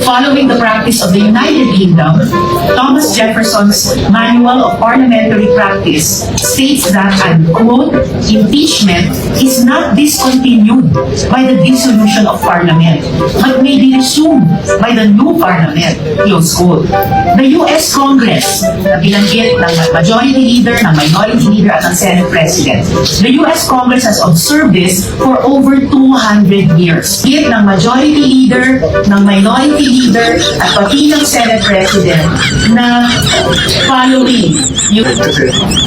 Following the practice of the United Kingdom, Thomas Jefferson's Manual of Parliamentary Practice states that, and quote, impeachment is not discontinued by the dissolution of Parliament, but may be resumed by the new Parliament, close quote. The U.S. Congress, na binanggit ng Majority Leader, ng Minority Leader at ng Senate President, the U.S. Congress has observed this for over 200 years. Binanggit ng Majority Leader, ng Minority Leader, at pati ng Senate President na following yung...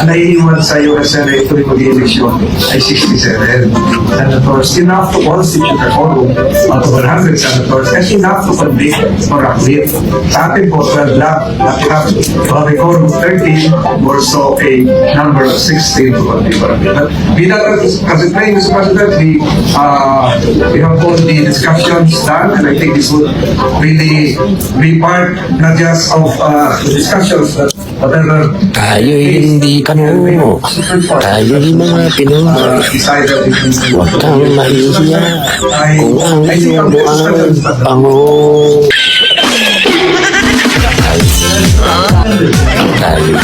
Ang naiiwan sa US Senate tuwing mag-eleksyon ay 67 senators, enough to constitute a quorum out of 100 senators, and enough to convict or acquit. Sa atin po, 12 lang, nakirap to have a quorum of 13 or so a number of 16 to convict or acquit. But as it may, Mr. President, we have all the discussions done, and I think this would really be part not just of the discussions but whatever tayo hindi kano, tayo mga Pinoy. Huwag kang mahihiya kung ang iyong buwan bango. Tayo.